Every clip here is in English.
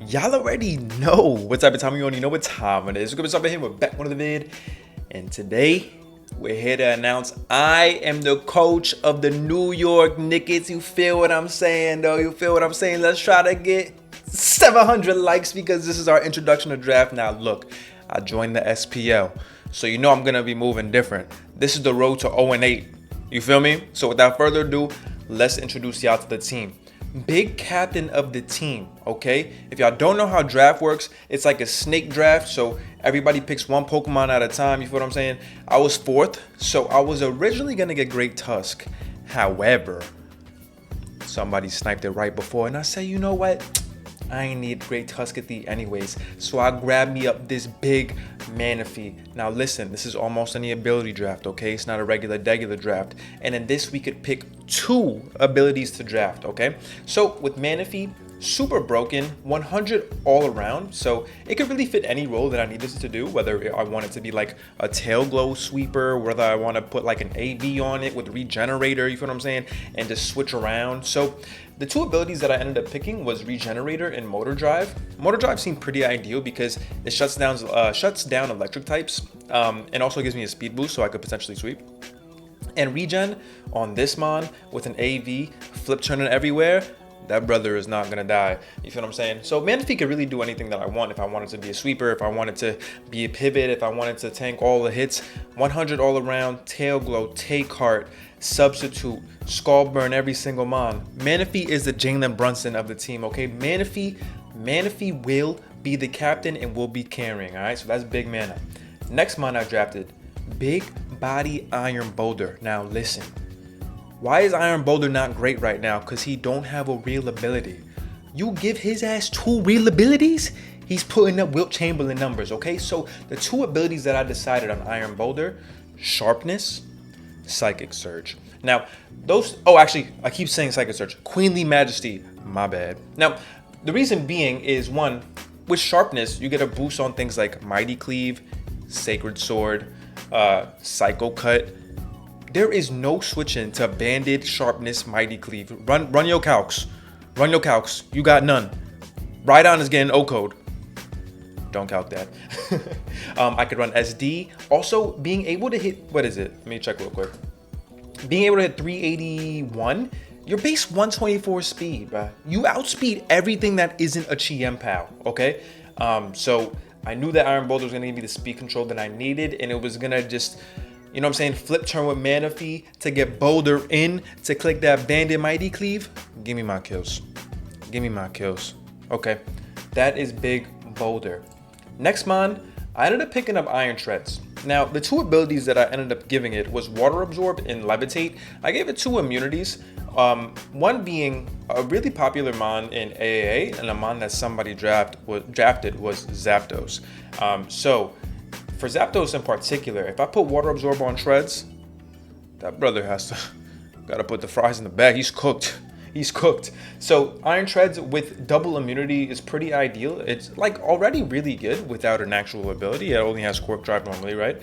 Y'all already know what type of time you on. You know what time it is. We're gonna start here. We're back with another vid, and today we're here to announce I am the coach of the New York Nickits. You feel what I'm saying, though? You feel what I'm saying? Let's try to get 700 likes because this is our introduction to draft. Now, look, I joined the SPL, so you know I'm gonna be moving different. This is the road to 0-8. You feel me? So without further ado, let's introduce y'all to the team. Big captain of the team, okay? If y'all don't know how draft works, it's like a snake draft, so everybody picks one Pokemon at a time, you feel what I'm saying? I was fourth, so I was originally gonna get Great Tusk. However, somebody sniped it right before, and I said, you know what? I ain't need Great Tuskathy anyways, so I grabbed me up this big Manafy. Now listen, this is almost any ability draft, okay? It's not a regular draft. And in this, we could pick 2 abilities to draft, okay? So with Manafy, super broken, 100 all around, so it could really fit any role that I needed to do, whether I want it to be like a tail glow sweeper, whether I want to put like an AV on it with regenerator, you feel what I'm saying, and just switch around. So the 2 abilities that I ended up picking was regenerator and motor drive. Motor drive seemed pretty ideal because it shuts down electric types, and also gives me a speed boost so I could potentially sweep. And regen on this mon with an AV flip turning everywhere, that brother is not gonna die. You feel what I'm saying? So Manafy could really do anything that I want. If I wanted to be a sweeper, if I wanted to be a pivot, if I wanted to tank all the hits, 100 all around, tail glow, take heart, substitute, skull burn every single mon. Manafy is the Jalen Brunson of the team, okay? Manafy will be the captain and will be carrying, all right? So that's big mana. Next mon I drafted, big body Iron Boulder. Now listen. Why is Iron Boulder not great right now? Because he don't have a real ability. You give his ass 2 real abilities, he's putting up Wilt Chamberlain numbers, okay? So the 2 abilities that I decided on Iron Boulder, Sharpness, Psychic Surge. Now, actually, I keep saying Psychic Surge. Queenly Majesty, my bad. Now, the reason being is, 1, with Sharpness, you get a boost on things like Mighty Cleave, Sacred Sword, Psycho Cut. There is no switching to Banded, Sharpness, Mighty Cleave. Run your calcs. Run your calcs. You got none. Rhydon is getting O-code. Don't calc that. I could run SD. Also, being able to hit, what is it? Let me check real quick. Being able to hit 381, your base 124 speed, bruh. You outspeed everything that isn't a Chi-Em-Pal, okay? So I knew that Iron Boulder was gonna give me the speed control that I needed, and it was gonna just, you know what I'm saying, flip turn with Manafy to get Boulder in to click that Bandit Mighty Cleave. Give me my kills. Give me my kills. Okay, that is big Boulder. Next mon, I ended up picking up Iron Treads. Now, the 2 abilities that I ended up giving it was Water Absorb and Levitate. I gave it 2 immunities. One being a really popular mon in AAA, and a mon that somebody drafted was Zapdos. So for Zapdos in particular, if I put Water Absorb on Treads, that brother gotta put the fries in the bag. He's cooked. He's cooked. So Iron Treads with double immunity is pretty ideal. It's like already really good without an actual ability. It only has Quirk Drive normally, right?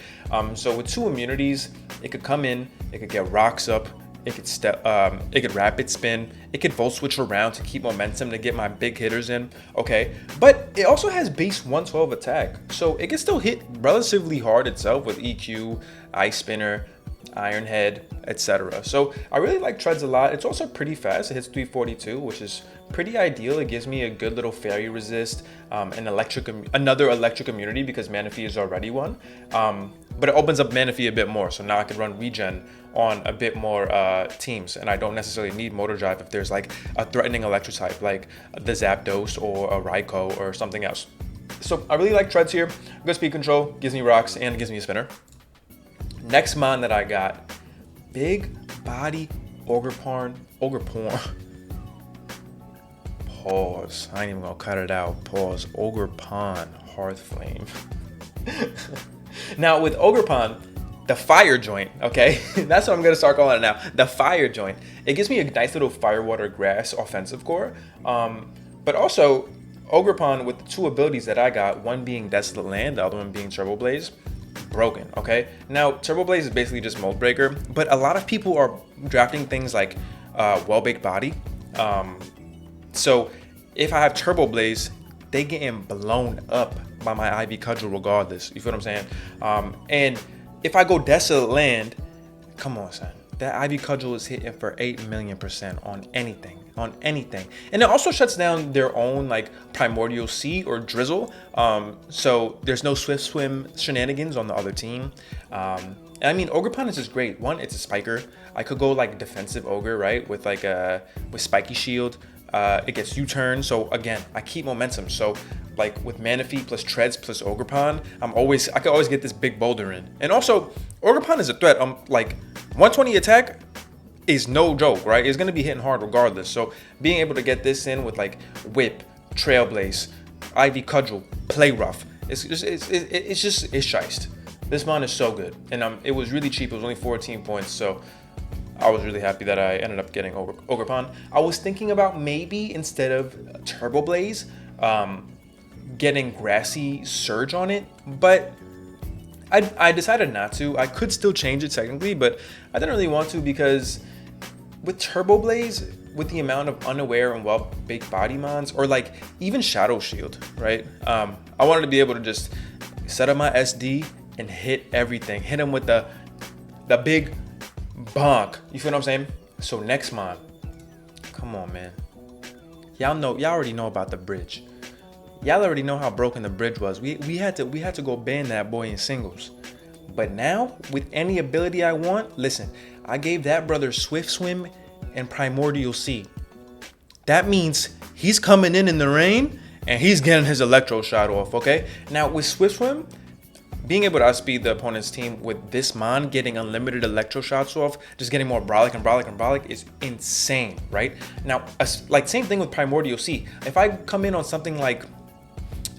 So with 2 immunities, it could come in, it could get rocks up, it could rapid spin, it could volt switch around to keep momentum to get my big hitters in, okay? But it also has base 112 attack, so it can still hit relatively hard itself with EQ, Ice Spinner, Iron Head, etc. So I really like Treads a lot. It's also pretty fast. It hits 342, which is pretty ideal. It gives me a good little fairy resist, another electric immunity because Manafy is already one. But it opens up Manafy a bit more, so now I can run regen on a bit more teams, and I don't necessarily need motor drive if there's like a threatening electric type like the Zapdos or a Raikou or something else. So I really like Treads here. Good speed control, gives me rocks, and gives me a spinner. Next mon that I got, big body Ogre Pon. Pause. I ain't even gonna cut it out. Pause. Ogre Pon, Hearth Flame. Now with Ogre Pon, the fire joint, okay? That's what I'm gonna start calling it now. The fire joint. It gives me a nice little fire, water, grass offensive core. But also, Ogre Pon with the 2 abilities that I got, one being Desolate Land, the other one being Turbo Blaze. Broken, okay? Now, Turbo Blaze is basically just Mold Breaker, but a lot of people are drafting things like Well-Baked Body. So if I have Turbo Blaze, they getting blown up by my Ivy Cudgel regardless. You feel what I'm saying? And if I go Desolate Land, come on, son. That Ivy Cudgel is hitting for 8,000,000% on anything. And it also shuts down their own like Primordial Sea or Drizzle. So there's no Swift Swim shenanigans on the other team. And I mean, Ogre Pon is just great. One, it's a spiker. I could go like defensive Ogre, right? With like with Spiky Shield. It gets U-turn. So again, I keep momentum. So like with Manafy plus Treads plus Ogre Pon, I could always get this big Boulder in. And also, Ogre Pon is a threat. Like 120 attack is no joke, right? It's gonna be hitting hard regardless. So being able to get this in with like Whip, Trailblaze, Ivy Cudgel, Play Rough, it's shiced. This mon is so good, and it was really cheap. It was only 14 points, so I was really happy that I ended up getting Ogre Pon. I was thinking about maybe instead of Turbo Blaze, getting Grassy Surge on it, but I decided not to. I could still change it technically, but I didn't really want to because with Turbo Blaze, with the amount of unaware and well-baked body mons, or like even Shadow Shield, right? I wanted to be able to just set up my SD and hit everything. Hit him with the big bonk. You feel what I'm saying? So next mon, come on, man. Y'all already know about the bridge. Y'all already know how broken the bridge was. We had to go ban that boy in singles. But now, with any ability I want, listen, I gave that brother Swift Swim and Primordial Sea. That means he's coming in the rain and he's getting his Electro Shot off, okay? Now, with Swift Swim, being able to outspeed the opponent's team with this mon getting unlimited Electro Shots off, just getting more brolic is insane, right? Now, like same thing with Primordial Sea. If I come in on something like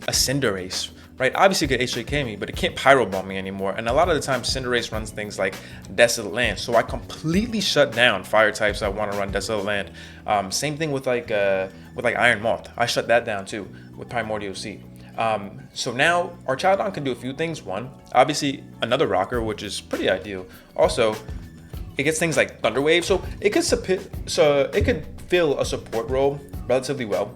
a Cinderace, right? Obviously it could HJK me, but it can't Pyro Bomb me anymore. And a lot of the time Cinderace runs things like Desolate Land. So I completely shut down fire types that want to run Desolate Land. Same thing with like Iron Moth. I shut that down too with Primordial Sea. So now Archadon can do a few things. One, obviously another rocker, which is pretty ideal. Also, it gets things like Thunder Wave, so it could fill a support role relatively well.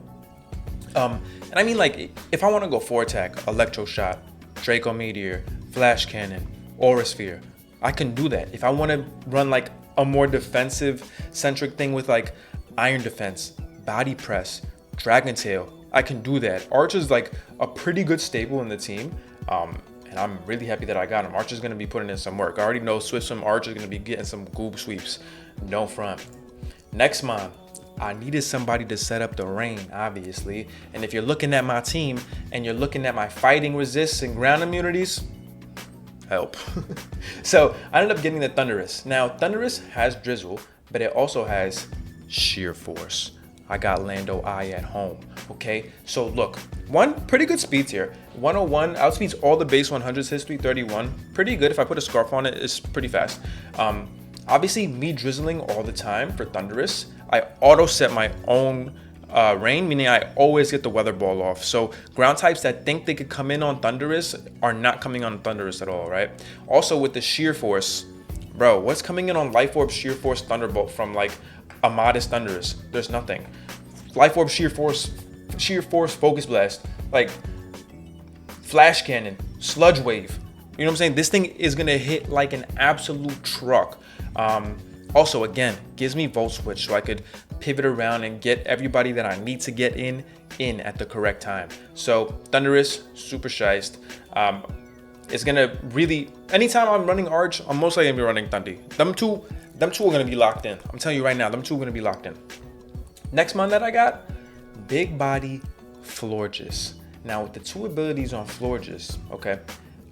And I mean, like, if I want to go 4-attack, Electro Shot, Draco Meteor, Flash Cannon, Aura Sphere, I can do that. If I want to run like a more defensive centric thing with like Iron Defense, Body Press, Dragon Tail, I can do that. Arch is like a pretty good staple in the team. And I'm really happy that I got him. Arch is going to be putting in some work. I already know Swift Swim Arch is going to be getting some goob sweeps. No front. Next mon, I needed somebody to set up the rain, obviously. And if you're looking at my team and you're looking at my fighting resists and ground immunities, help. So I ended up getting the Thunderous. Now, Thunderous has Drizzle, but it also has Sheer Force. I got Lando Eye at home, okay? So look, one, pretty good speeds here. 101, outspeeds all the base 100s, his 331. Pretty good. If I put a Scarf on it, it's pretty fast. Obviously, me drizzling all the time for Thunderous, I auto set my own rain, meaning I always get the Weather Ball off. So ground types that think they could come in on Thunderous are not coming on Thunderous at all, right? Also with the Sheer Force, bro, what's coming in on Life Orb Sheer Force Thunderbolt from like a modest Thunderous? There's nothing. Life Orb Sheer Force Focus Blast, like Flash Cannon, Sludge Wave. You know what I'm saying? This thing is gonna hit like an absolute truck. Also, again, gives me Volt Switch so I could pivot around and get everybody that I need to get in at the correct time. So Thunderous, super shiced. It's gonna really, anytime I'm running Arch, I'm most likely gonna be running Thundy. Them two are gonna be locked in. I'm telling you right now, them two are gonna be locked in. Next mon that I got, Big Body Florges. Now with the two abilities on Florges, okay,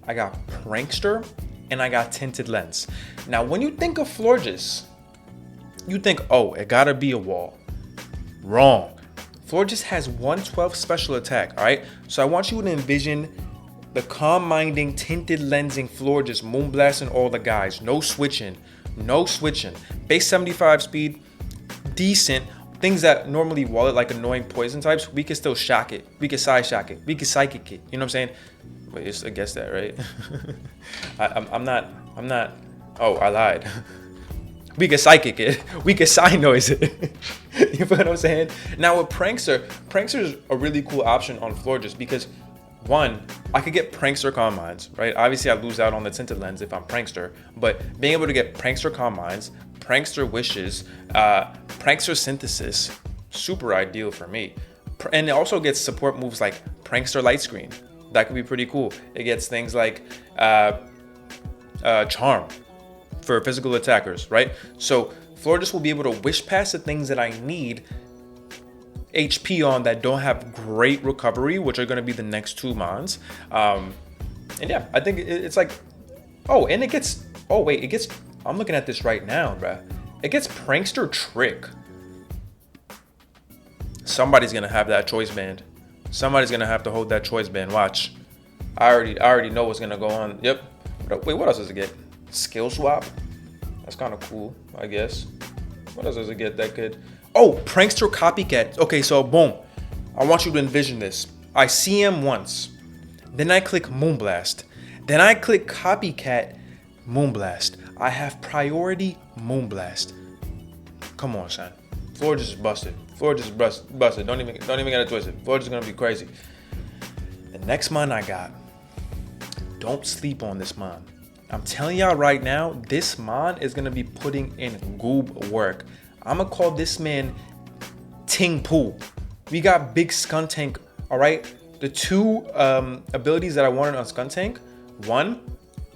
I got Prankster and I got Tinted Lens. Now when you think of Florges, you think, oh, it gotta be a wall. Wrong. Florges has 112 special attack, all right? So I want you to envision the calm minding, tinted lensing Florges, moonblasting all the guys. No switching. Base 75 speed, decent. Things that normally wall it like annoying poison types, we can still shock it. We can side shock it. We can psychic it. You know what I'm saying? Wait, it's, I guess that, right? I'm not. Oh, I lied. We can psychic it. We can sign noise it. You feel what I'm saying? Now with Prankster is a really cool option on Flores because one, I could get Prankster Calm Minds, right? Obviously I lose out on the tinted lens if I'm Prankster, but being able to get Prankster Calm Minds, Prankster Wishes, Prankster Synthesis, super ideal for me. And it also gets support moves like Prankster Light Screen. That could be pretty cool. It gets things like Charm for physical attackers, right? So Flores will be able to wish past the things that I need HP on that don't have great recovery, which are going to be the next two mons. And yeah, I think it's like, oh, and it gets, oh wait, it gets, I'm looking at this right now, bruh. It gets Prankster Trick. Somebody's going to have that choice band. Somebody's going to have to hold that choice band. Watch. I already know what's going to go on. Yep. Wait, what else does it get? Skill swap? That's kind of cool, I guess. What else does it get that could... Oh, Prankster Copycat. Okay, so boom. I want you to envision this. I see him once. Then I click Moonblast. Then I click Copycat Moonblast. I have priority Moonblast. Come on, son. Flores just busted. Flores just busted. Don't even get it twisted. Flores is gonna be crazy. The next mon I got. Don't sleep on this mon. I'm telling y'all right now, this mon is gonna be putting in goob work. I'm gonna call this man Tingpoo. We got big Skuntank, all right? The two abilities that I wanted on Skuntank, one,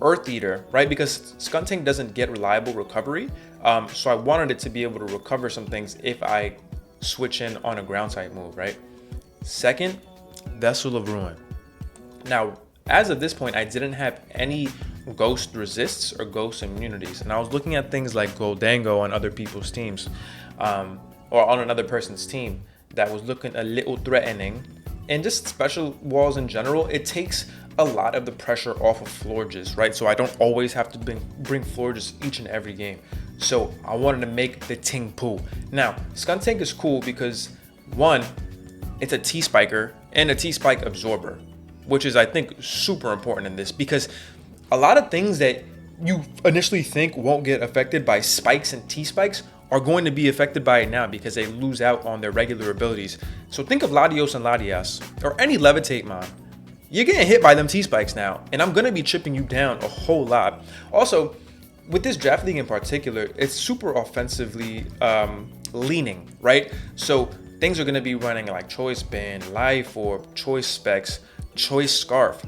Earth Eater, right? Because Skuntank doesn't get reliable recovery. So I wanted it to be able to recover some things if I switch in on a ground type move, right? Second, Vessel of Ruin. Now, as of this point, I didn't have any ghost resists or ghost immunities. And I was looking at things like Gholdengo on other people's teams, or on another person's team that was looking a little threatening. And just special walls in general, it takes a lot of the pressure off of Flores, right? So I don't always have to bring Flores each and every game. So I wanted to make the Tingpoo. Now, Skuntank is cool because one, it's a T-Spiker and a T-Spike absorber, which is, I think, super important in this because a lot of things that you initially think won't get affected by spikes and T-Spikes are going to be affected by it now because they lose out on their regular abilities. So think of Latios and Latias or any Levitate mon. You're getting hit by them T-Spikes now, and I'm going to be chipping you down a whole lot. Also, with this draft league in particular, it's super offensively leaning, right? So things are going to be running like Choice Band, Life Orb, Choice Specs, Choice Scarf.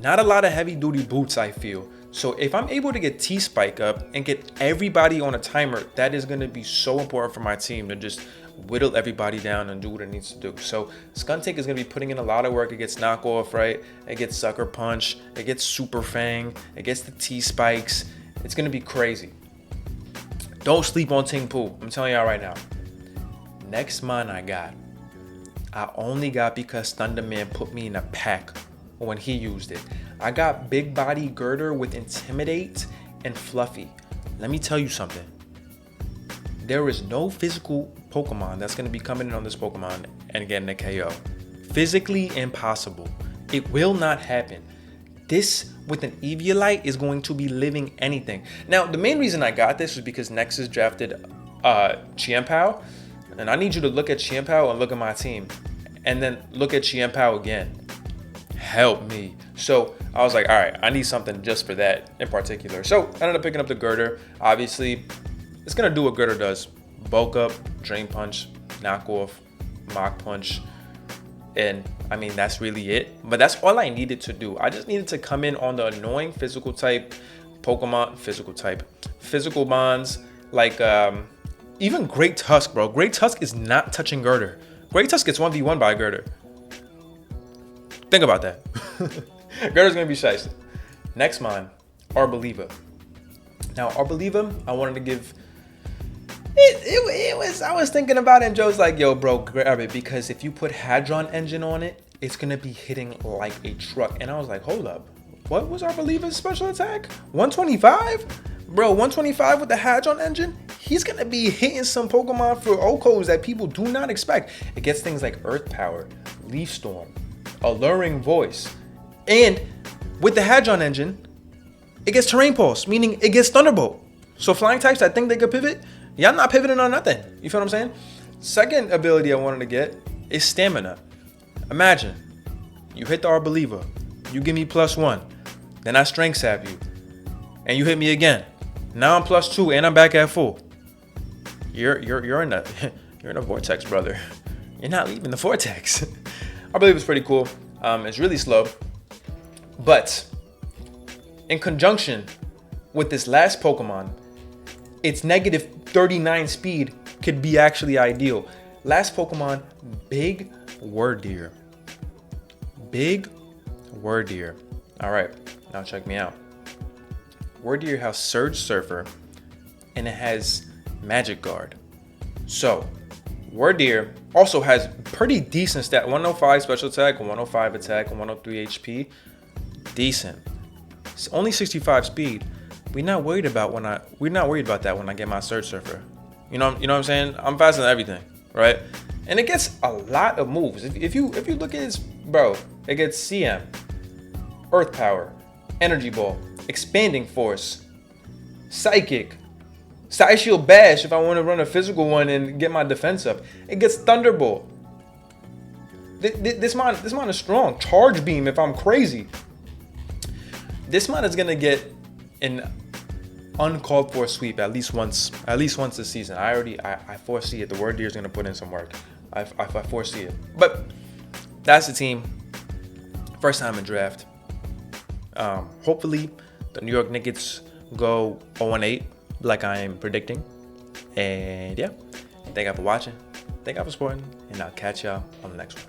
Not a lot of heavy duty boots, I feel. So if I'm able to get T-Spike up and get everybody on a timer, that is going to be so important for my team to just whittle everybody down and do what it needs to do. So Skuntank is going to be putting in a lot of work. It gets knockoff, right? It gets Sucker Punch. It gets Super Fang. It gets the T-Spikes. It's going to be crazy. Don't sleep on Tingpoo. I'm telling y'all right now. Next mon I only got because Thunderman put me in a pack when he used it. I got Big Body Girder with Intimidate and Fluffy. Let me tell you something. There is no physical Pokemon that's going to be coming in on this Pokemon and getting a KO. Physically impossible. It will not happen. This with an Eviolite is going to be living anything. Now, the main reason I got this was because Nexus drafted Chiampao. And I need you to look at Chiampao and look at my team. And then look at Chiampao again. Help me. So I was like, all right, I need something just for that in particular. So I ended up picking up the Girder. Obviously, it's going to do what Girder does. Bulk up, Drain Punch, Knock Off, Mach Punch. And I mean, that's really it. But that's all I needed to do. I just needed to come in on the annoying physical type Pokemon, physical bonds, like even Great Tusk, bro. Great Tusk is not touching Girder. Great Tusk gets 1v1 by Girder. Think about that. Girder's gonna be shiesty. Next mon, Arboliva. Now, Arboliva, I wanted to give I was thinking about it, and Joe's like, yo, bro, grab it, because if you put Hadron engine on it, it's gonna be hitting like a truck. And I was like, hold up, what was Arboliva's special attack? 125? Bro, 125 with the Hadron engine? He's gonna be hitting some Pokemon for Okos that people do not expect. It gets things like Earth Power, Leaf Storm, Alluring Voice, and with the Hadron engine, it gets Terrain Pulse, meaning it gets Thunderbolt. So flying types, I think they could pivot. Y'all not pivoting on nothing. You feel what I'm saying? Second ability I wanted to get is stamina. Imagine you hit the Arboliva, you give me +1, then I strength sap you, and you hit me again. Now I'm +2 and I'm back at full. You're in a you're in a vortex, brother. You're not leaving the vortex. Arboliva's pretty cool. It's really slow, but in conjunction with this last Pokemon, its -39 speed could be actually ideal. Last Pokemon, Big Wordeer. Big Wordeer. All right, now check me out. Wordeer has Surge Surfer, and it has Magic Guard. So, Wordeer also has pretty decent stat. 105 special attack, 105 attack, and 103 HP. Decent. It's only 65 speed. We're not worried about that when I get my Surge Surfer. You know what I'm saying? I'm faster than everything, right? And it gets a lot of moves. If you look at this, bro, it gets CM, Earth Power, Energy Ball, Expanding Force, Psychic, Side Shield Bash if I want to run a physical one and get my defense up. It gets Thunderbolt. This mon is strong. Charge Beam if I'm crazy. This mon is gonna get an uncalled for sweep at least once this season. I foresee it. The Wordeer is gonna put in some work. I foresee it. But that's the team. First time in draft. Hopefully the New York Nickits go 0-8 like I am predicting. And yeah, thank y'all for watching. Thank y'all for supporting, and I'll catch y'all on the next one.